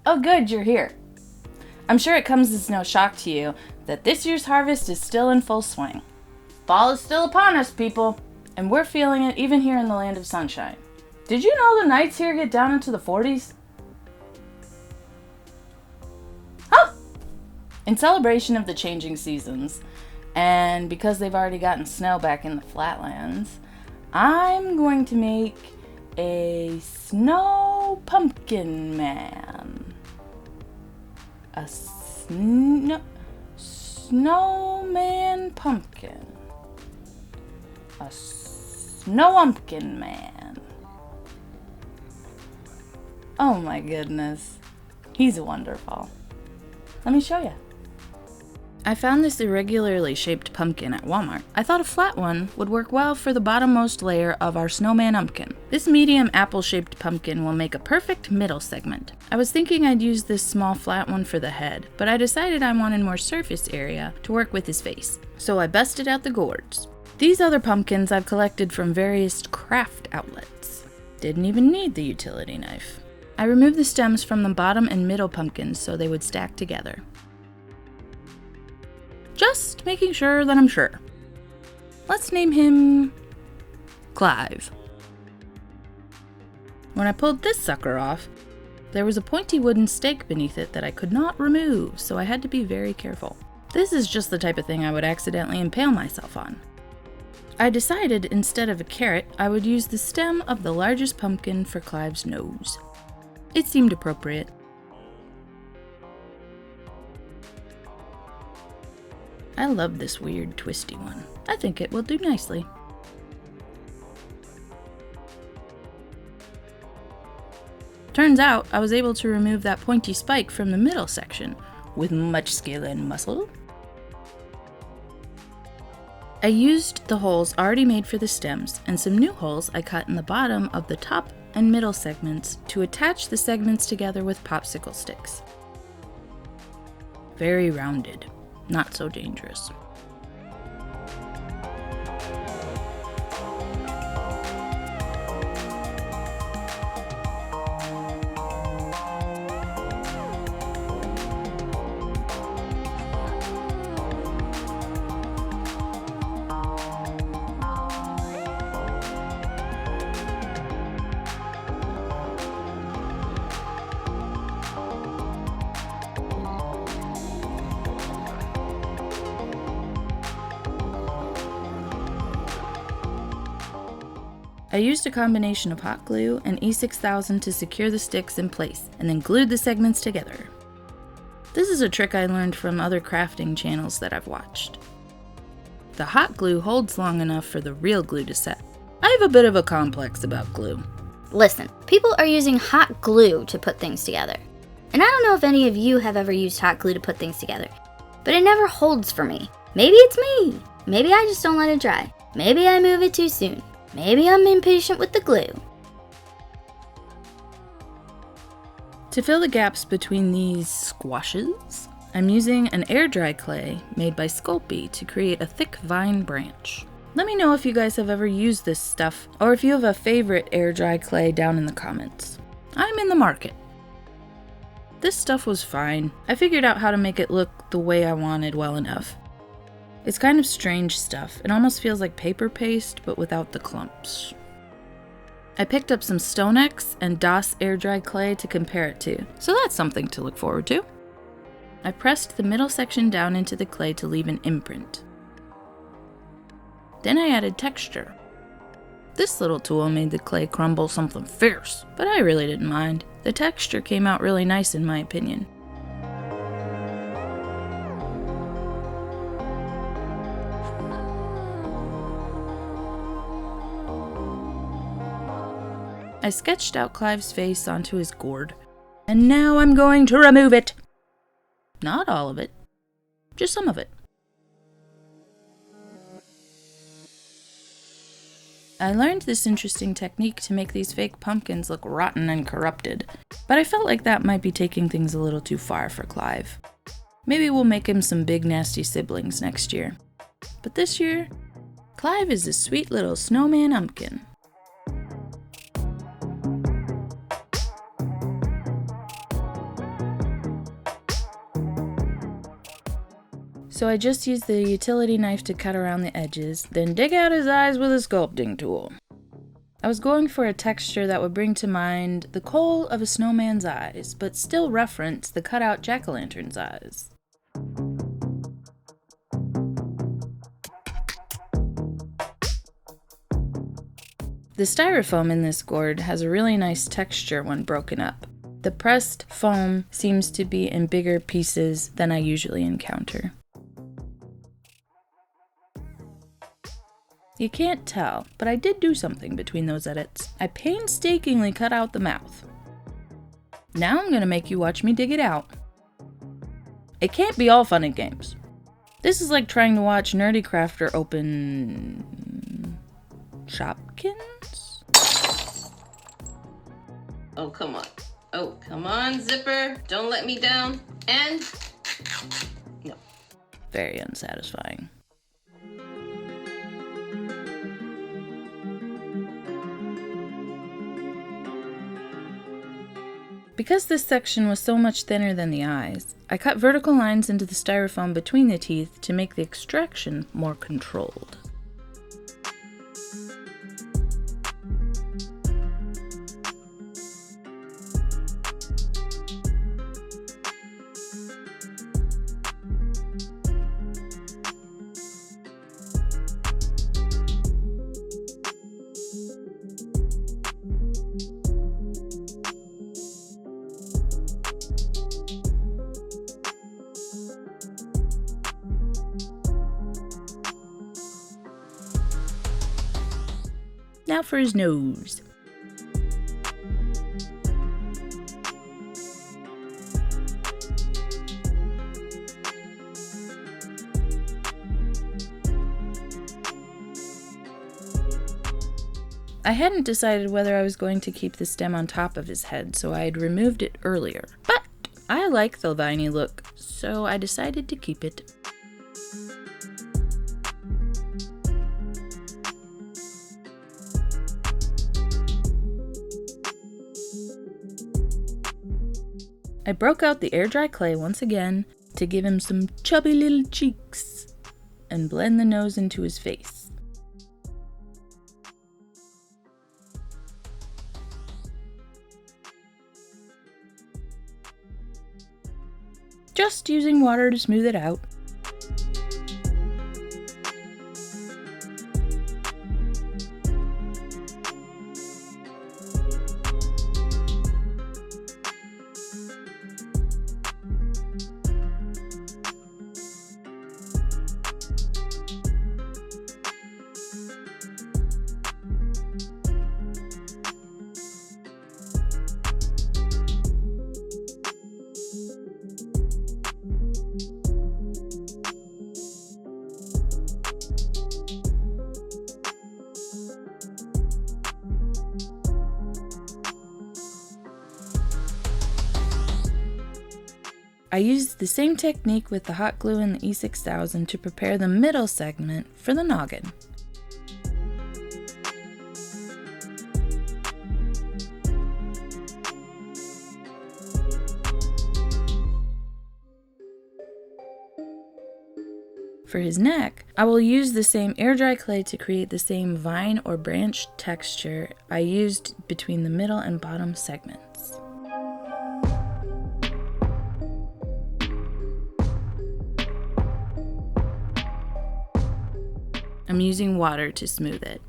Oh good, you're here. I'm sure it comes as no shock to you that this year's harvest is still in full swing. Fall is still upon us, people, and we're feeling it even here in the land of sunshine. Did you know the nights here get down into the 40s? Huh! In celebration of the changing seasons, and because they've already gotten snow back in the flatlands, I'm going to make a snow pumpkin man. A snowman pumpkin. A snowumpkin man. Oh my goodness. He's wonderful. Let me show you. I found this irregularly shaped pumpkin at Walmart. I thought a flat one would work well for the bottommost layer of our snowman umpkin. This medium apple-shaped pumpkin will make a perfect middle segment. I was thinking I'd use this small flat one for the head, but I decided I wanted more surface area to work with his face, so I busted out the gourds. These other pumpkins I've collected from various craft outlets. Didn't even need the utility knife. I removed the stems from the bottom and middle pumpkins so they would stack together. Just making sure that I'm sure. Let's name him Clive. When I pulled this sucker off, there was a pointy wooden stake beneath it that I could not remove, so I had to be very careful. This is just the type of thing I would accidentally impale myself on. I decided instead of a carrot, I would use the stem of the largest pumpkin for Clive's nose. It seemed appropriate. I love this weird twisty one. I think it will do nicely. Turns out I was able to remove that pointy spike from the middle section with much skill and muscle. I used the holes already made for the stems and some new holes I cut in the bottom of the top and middle segments to attach the segments together with popsicle sticks. Very rounded. Not so dangerous. I used a combination of hot glue and E6000 to secure the sticks in place, and then glued the segments together. This is a trick I learned from other crafting channels that I've watched. The hot glue holds long enough for the real glue to set. I have a bit of a complex about glue. Listen, people are using hot glue to put things together. And I don't know if any of you have ever used hot glue to put things together, but it never holds for me. Maybe it's me. Maybe I just don't let it dry. Maybe I move it too soon. Maybe I'm impatient with the glue. To fill the gaps between these squashes, I'm using an air dry clay made by Sculpey to create a thick vine branch. Let me know if you guys have ever used this stuff, or if you have a favorite air dry clay down in the comments. I'm in the market. This stuff was fine. I figured out how to make it look the way I wanted well enough. It's kind of strange stuff. It almost feels like paper paste, but without the clumps. I picked up some Stonex and DOS air dry clay to compare it to, so that's something to look forward to. I pressed the middle section down into the clay to leave an imprint. Then I added texture. This little tool made the clay crumble something fierce, but I really didn't mind. The texture came out really nice in my opinion. I sketched out Clive's face onto his gourd, and now I'm going to remove it. Not all of it, just some of it. I learned this interesting technique to make these fake pumpkins look rotten and corrupted, but I felt like that might be taking things a little too far for Clive. Maybe we'll make him some big nasty siblings next year. But this year, Clive is a sweet little snowman umpkin. So I just used the utility knife to cut around the edges, then dig out his eyes with a sculpting tool. I was going for a texture that would bring to mind the kohl of a snowman's eyes, but still reference the cutout jack-o'-lantern's eyes. The styrofoam in this gourd has a really nice texture when broken up. The pressed foam seems to be in bigger pieces than I usually encounter. You can't tell, but I did do something between those edits. I painstakingly cut out the mouth. Now I'm gonna make you watch me dig it out. It can't be all fun and games. This is like trying to watch Nerdy Crafter open Shopkins? Oh, come on. Oh, come on, Zipper. Don't let me down. And... no. Very unsatisfying. Because this section was so much thinner than the eyes, I cut vertical lines into the styrofoam between the teeth to make the extraction more controlled. Now for his nose. I hadn't decided whether I was going to keep the stem on top of his head, so I had removed it earlier. But I like the viney look, so I decided to keep it. I broke out the air dry clay once again to give him some chubby little cheeks and blend the nose into his face. Just using water to smooth it out. I used the same technique with the hot glue and the E6000 to prepare the middle segment for the noggin. For his neck, I will use the same air dry clay to create the same vine or branch texture I used between the middle and bottom segments. I'm using water to smooth it.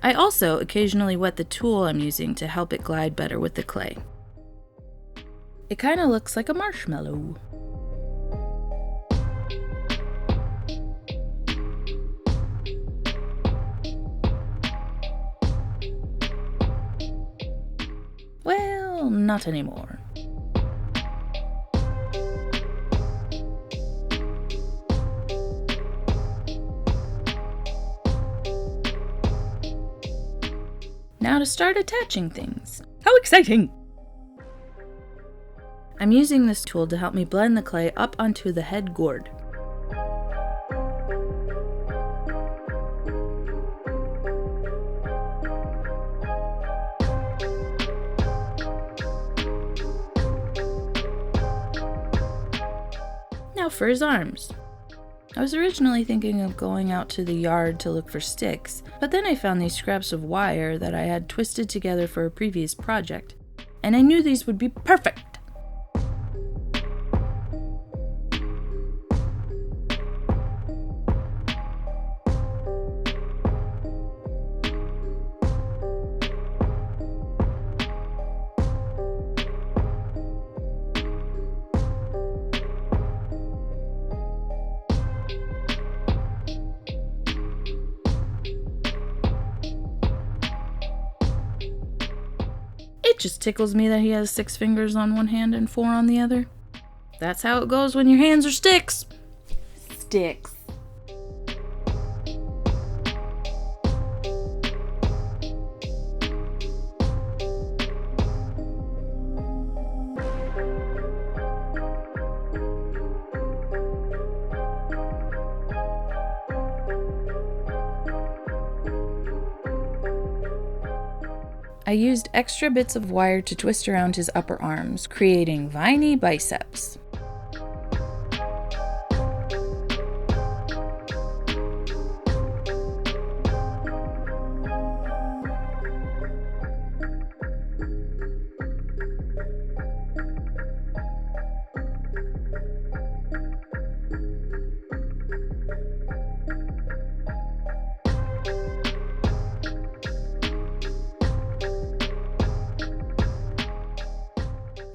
I also occasionally wet the tool I'm using to help it glide better with the clay. It kind of looks like a marshmallow. Well, not anymore. Now to start attaching things. How exciting! I'm using this tool to help me blend the clay up onto the head gourd. for his arms. I was originally thinking of going out to the yard to look for sticks, but then I found these scraps of wire that I had twisted together for a previous project, and I knew these would be perfect. It just tickles me that he has 6 fingers on one hand and 4 on the other. That's how it goes when your hands are sticks. Sticks. I used extra bits of wire to twist around his upper arms, creating viney biceps.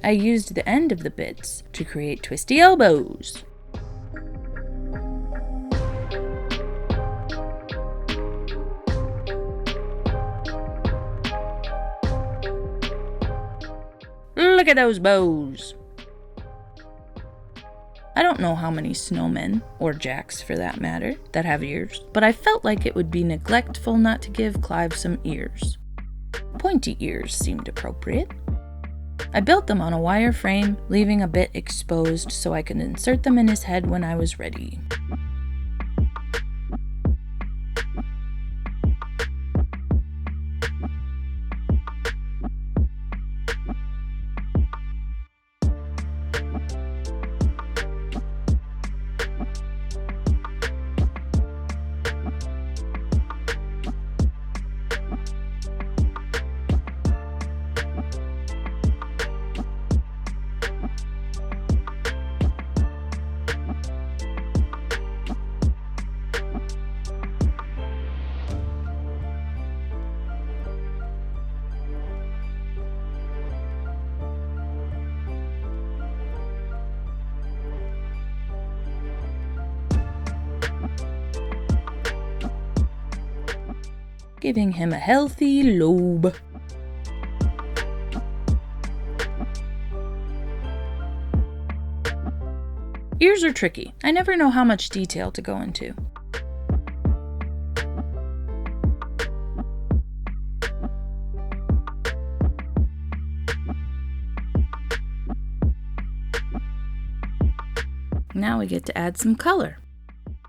I used the end of the bits to create twisty elbows. Look at those bows! I don't know how many snowmen, or jacks for that matter, that have ears, but I felt like it would be neglectful not to give Clive some ears. Pointy ears seemed appropriate. I built them on a wire frame, leaving a bit exposed so I could insert them in his head when I was ready. Giving him a healthy lobe. Ears are tricky. I never know how much detail to go into. Now we get to add some color.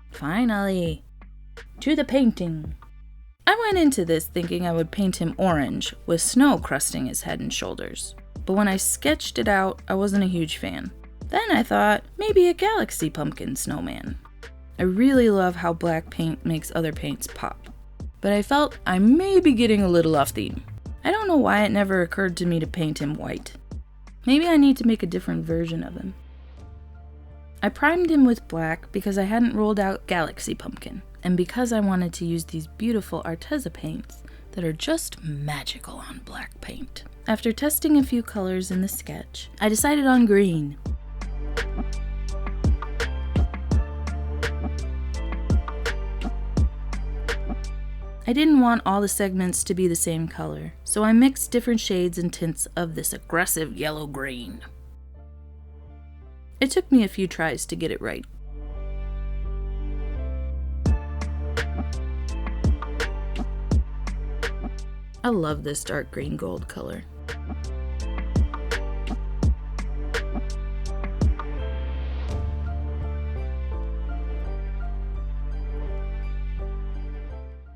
Finally, to the painting. I went into this thinking I would paint him orange, with snow crusting his head and shoulders. But when I sketched it out, I wasn't a huge fan. Then I thought, maybe a galaxy pumpkin snowman. I really love how black paint makes other paints pop. But I felt I may be getting a little off theme. I don't know why it never occurred to me to paint him white. Maybe I need to make a different version of him. I primed him with black because I hadn't rolled out Galaxy Pumpkin, and because I wanted to use these beautiful Arteza paints that are just magical on black paint. After testing a few colors in the sketch, I decided on green. I didn't want all the segments to be the same color, so I mixed different shades and tints of this aggressive yellow-green. It took me a few tries to get it right. I love this dark green gold color.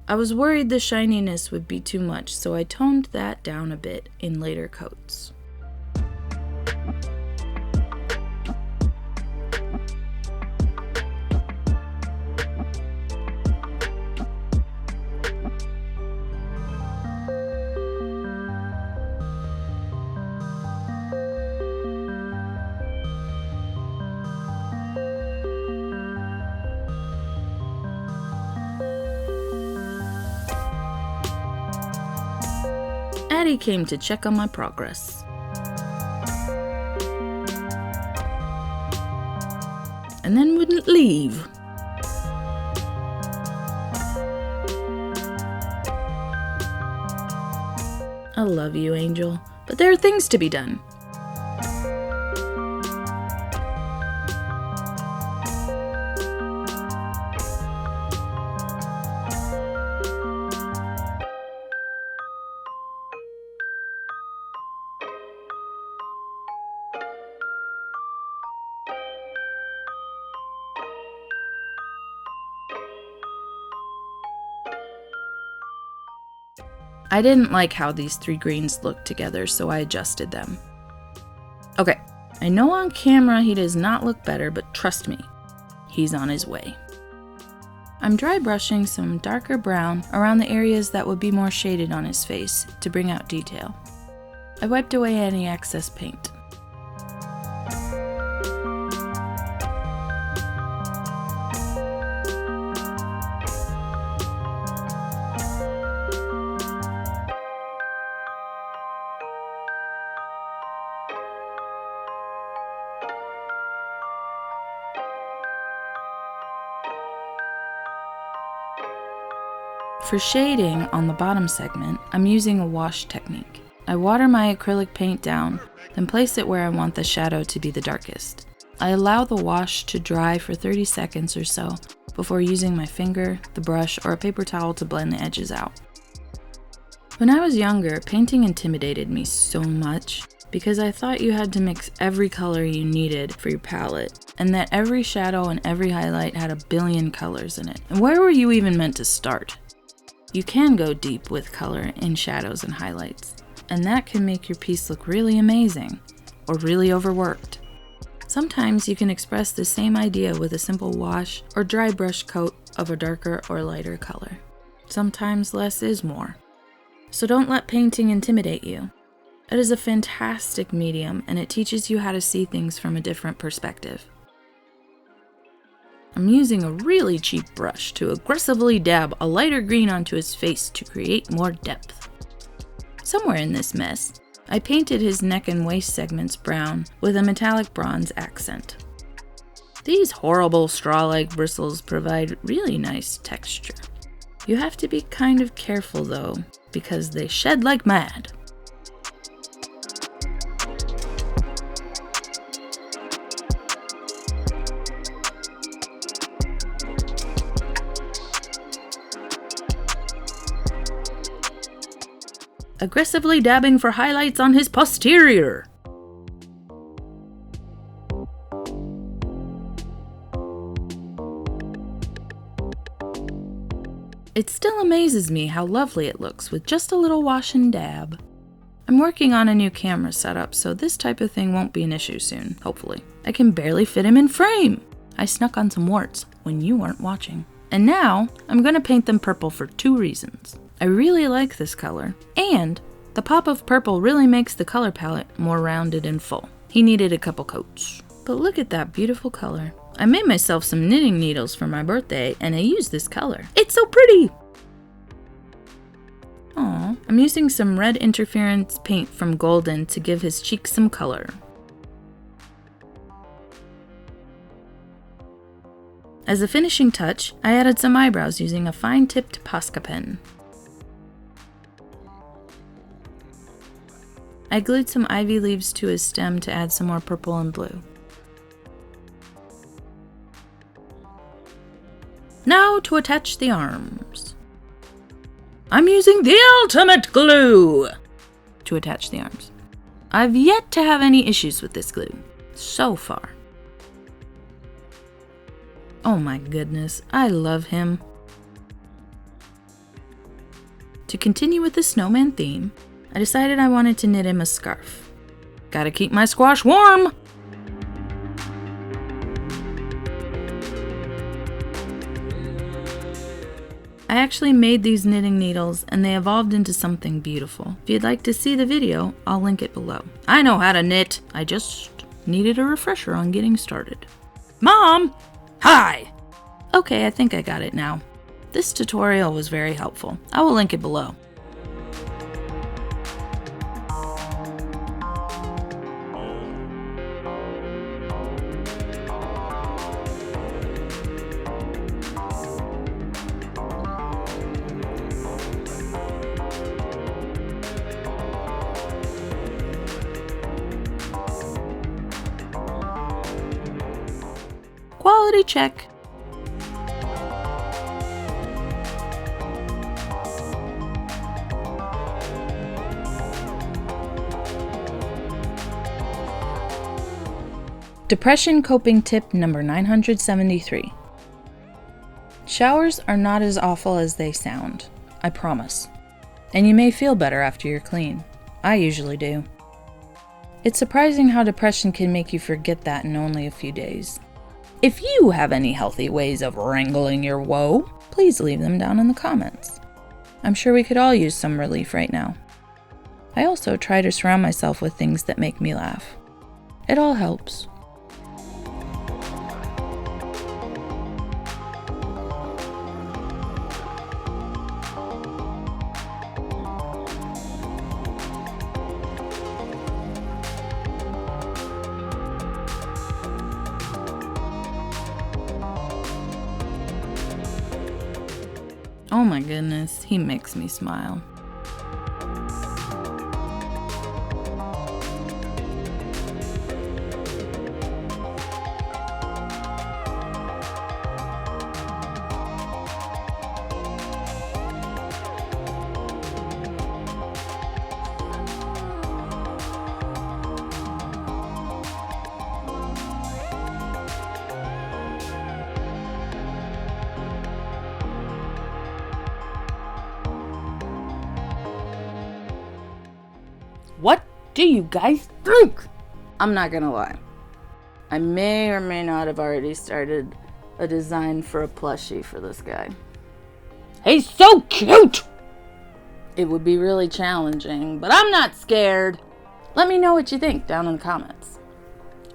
I was worried the shininess would be too much, so I toned that down a bit in later coats. Addie came to check on my progress. And then wouldn't leave. I love you, Angel, but there are things to be done. I didn't like how these three greens looked together, so I adjusted them. Okay, I know on camera he does not look better, but trust me, he's on his way. I'm dry brushing some darker brown around the areas that would be more shaded on his face to bring out detail. I wiped away any excess paint. For shading on the bottom segment, I'm using a wash technique. I water my acrylic paint down, then place it where I want the shadow to be the darkest. I allow the wash to dry for 30 seconds or so before using my finger, the brush, or a paper towel to blend the edges out. When I was younger, painting intimidated me so much because I thought you had to mix every color you needed for your palette, and that every shadow and every highlight had a billion colors in it. And where were you even meant to start? You can go deep with color in shadows and highlights, and that can make your piece look really amazing, or really overworked. Sometimes you can express the same idea with a simple wash or dry brush coat of a darker or lighter color. Sometimes less is more. So don't let painting intimidate you. It is a fantastic medium, and it teaches you how to see things from a different perspective. I'm using a really cheap brush to aggressively dab a lighter green onto his face to create more depth. Somewhere in this mess, I painted his neck and waist segments brown with a metallic bronze accent. These horrible straw-like bristles provide really nice texture. You have to be kind of careful though, because they shed like mad. Aggressively dabbing for highlights on his posterior. It still amazes me how lovely it looks with just a little wash and dab. I'm working on a new camera setup, so this type of thing won't be an issue soon, hopefully. I can barely fit him in frame. I snuck on some warts when you weren't watching. And now, I'm gonna paint them purple for 2 reasons. I really like this color, and the pop of purple really makes the color palette more rounded and full. He needed a couple coats. But look at that beautiful color. I made myself some knitting needles for my birthday, and I used this color. It's so pretty! Aw, I'm using some red interference paint from Golden to give his cheeks some color. As a finishing touch, I added some eyebrows using a fine-tipped Posca pen. I glued some ivy leaves to his stem to add some more purple and blue. Now to attach the arms. I'm using the ultimate glue to attach the arms. I've yet to have any issues with this glue, so far. Oh my goodness, I love him. To continue with the snowman theme, I decided I wanted to knit him a scarf. Gotta keep my squash warm! I actually made these knitting needles and they evolved into something beautiful. If you'd like to see the video, I'll link it below. I know how to knit, I just needed a refresher on getting started. Mom! Hi! Okay, I think I got it now. This tutorial was very helpful. I will link it below. Reality check. Depression coping tip number 973. Showers are not as awful as they sound, I promise. And you may feel better after you're clean. I usually do. It's surprising how depression can make you forget that in only a few days. If you have any healthy ways of wrangling your woe, please leave them down in the comments. I'm sure we could all use some relief right now. I also try to surround myself with things that make me laugh. It all helps. Oh my goodness, he makes me smile. What do you guys think? I'm not gonna lie. I may or may not have already started a design for a plushie for this guy. He's so cute! It would be really challenging, but I'm not scared. Let me know what you think down in the comments.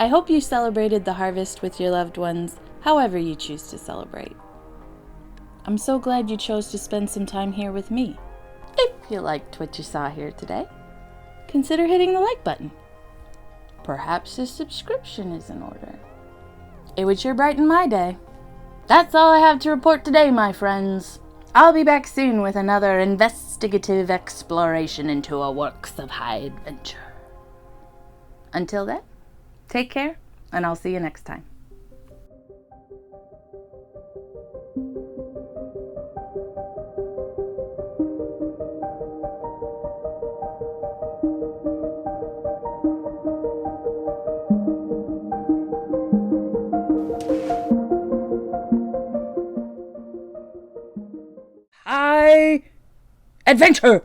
I hope you celebrated the harvest with your loved ones, however you choose to celebrate. I'm so glad you chose to spend some time here with me. If you liked what you saw here today, consider hitting the like button. Perhaps a subscription is in order. It would sure brighten my day. That's all I have to report today, my friends. I'll be back soon with another investigative exploration into a works of high adventure. Until then, take care, and I'll see you next time. High adventure!